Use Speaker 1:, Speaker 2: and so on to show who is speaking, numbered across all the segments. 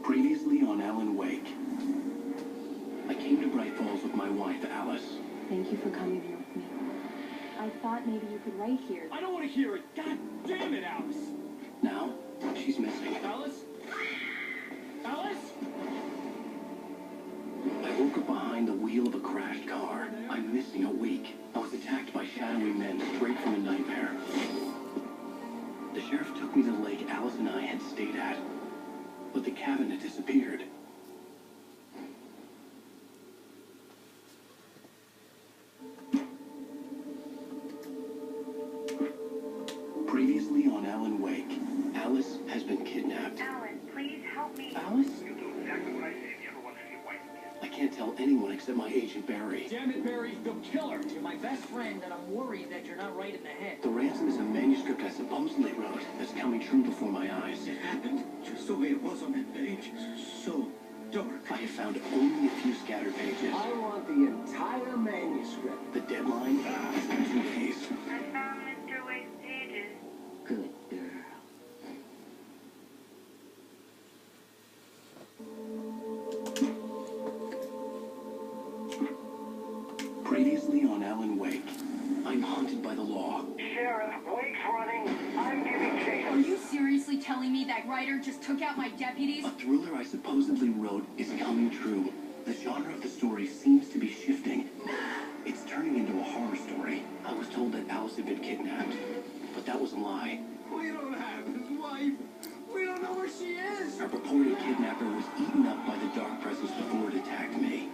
Speaker 1: Previously on Alan Wake. I came to Bright Falls with my wife, Alice.
Speaker 2: Thank you for coming here with me. I thought maybe you could write here.
Speaker 3: I don't want to hear it. God damn it, Alice.
Speaker 1: Now, she's missing.
Speaker 3: Alice? Alice?
Speaker 1: I woke up behind the wheel of a crashed car. I'm missing a week. I was attacked by shadowy men straight from a nightmare. The sheriff took me to the lake Alice and I had stayed at. But the cabin had disappeared. Previously on Alan Wake, Alice has been kidnapped.
Speaker 4: Alan, please help me.
Speaker 1: Alice?
Speaker 5: You do exactly what I say if you ever want to see your wife again.
Speaker 1: I can't tell anyone except my agent Barry.
Speaker 3: Damn it, Barry. They'll kill her.
Speaker 6: You're my best friend, and I'm worried that you're not right in the head.
Speaker 1: The ransom is a manuscript I supposedly wrote that's coming true before my eyes.
Speaker 5: It happened just the way it was on that page. So dark.
Speaker 1: I have found only a few scattered pages.
Speaker 6: I want the entire manuscript.
Speaker 1: The deadline is 2 days.
Speaker 4: I found Mr. Wake's pages.
Speaker 6: Good girl.
Speaker 1: Previously on Alan Wake, I'm haunted by the law.
Speaker 5: Sheriff, Wake's running. I'm giving chase.
Speaker 7: Are you seriously telling me that writer just took out my deputies?
Speaker 1: A thriller I supposedly wrote is coming true. The genre of the story seems to be shifting. It's turning into a horror story. I was told that Alice had been kidnapped, but that was a lie.
Speaker 5: We don't have his wife. We don't know where she is.
Speaker 1: Our purported kidnapper was eaten up by the dark presence before it attacked me.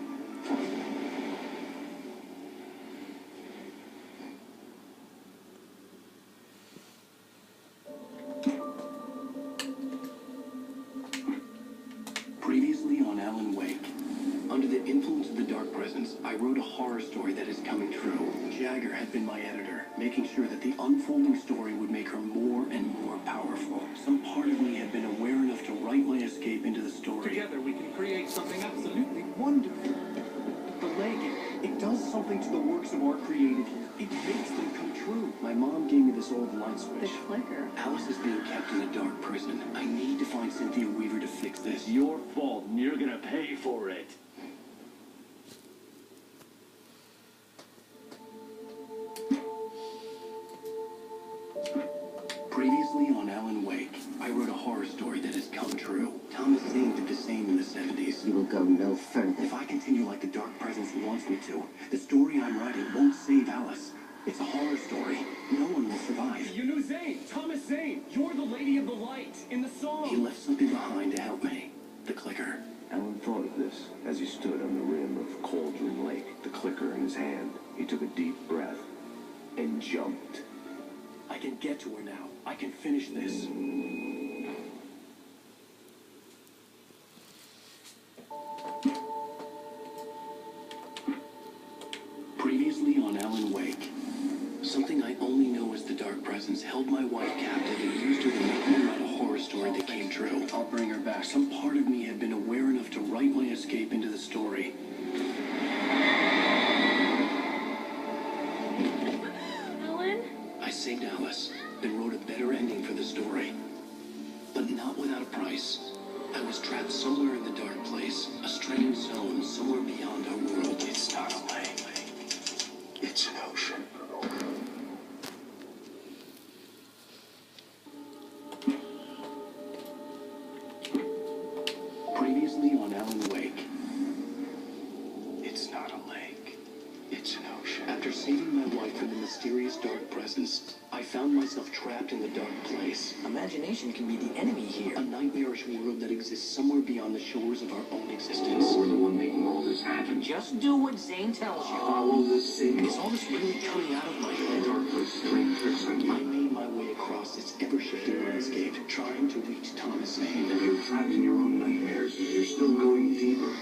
Speaker 1: Previously on Alan Wake. Under the influence of the dark presence, I wrote a horror story that is coming true. Jagger had been my editor, making sure that the unfolding story would make her more and more powerful. Some part of me had been aware enough to write my escape into the story.
Speaker 3: Together, we can create something absolutely wonderful.
Speaker 1: The lake, it does something to the works of art created here. It makes them come true. My mom gave me this old light
Speaker 2: The
Speaker 1: switch.
Speaker 2: clicker.
Speaker 1: Alice is being kept in a dark prison. I need to find Cynthia Weaver to fix this.
Speaker 8: Your fault, and you're gonna pay for it.
Speaker 1: Previously on Alan Wake, I wrote a horror story that has come true. Thomas Zane did the same in the 70s.
Speaker 6: You will go no further.
Speaker 1: If I continue like the dark presence wants me to, the story I'm writing won't save Alice. It's a horror story. No one will survive.
Speaker 3: You knew Zane. Thomas Zane. You're the Lady of the Light in the song.
Speaker 1: He left something behind to help me. The clicker.
Speaker 9: Alan thought of this as he stood on the rim of Cauldron Lake, the clicker in his hand. He took a deep breath and jumped.
Speaker 1: I can get to her now. I can finish this. Previously on Alan Wake. Something I only know as the dark presence held my wife captive and used her to make me write a horror story that came true. I'll bring her back. Some part of me had been aware enough to write my escape into the story.
Speaker 2: Alan?
Speaker 1: I saved Alice, then wrote a better ending for the story. But not without a price. I was trapped somewhere in the dark place, a strange zone somewhere beyond our world. It's not a lake. It's an ocean. Previously on Alan Wake. It's not a lake. It's an ocean. After saving my wife from the mysterious dark presence, I found myself trapped in the dark place.
Speaker 6: Imagination can be the enemy here.
Speaker 1: A nightmarish world that exists somewhere beyond the shores of our own existence.
Speaker 9: We're the one making all this happen.
Speaker 6: Just do what Zane tells you.
Speaker 9: Follow the signal.
Speaker 1: Is all this really coming out of my head?
Speaker 9: Darkness strengthens
Speaker 1: I
Speaker 9: you.
Speaker 1: made my way across this ever-shifting landscape, trying to reach Thomas Zane.
Speaker 9: You're trapped in your own nightmares. You're still going deeper.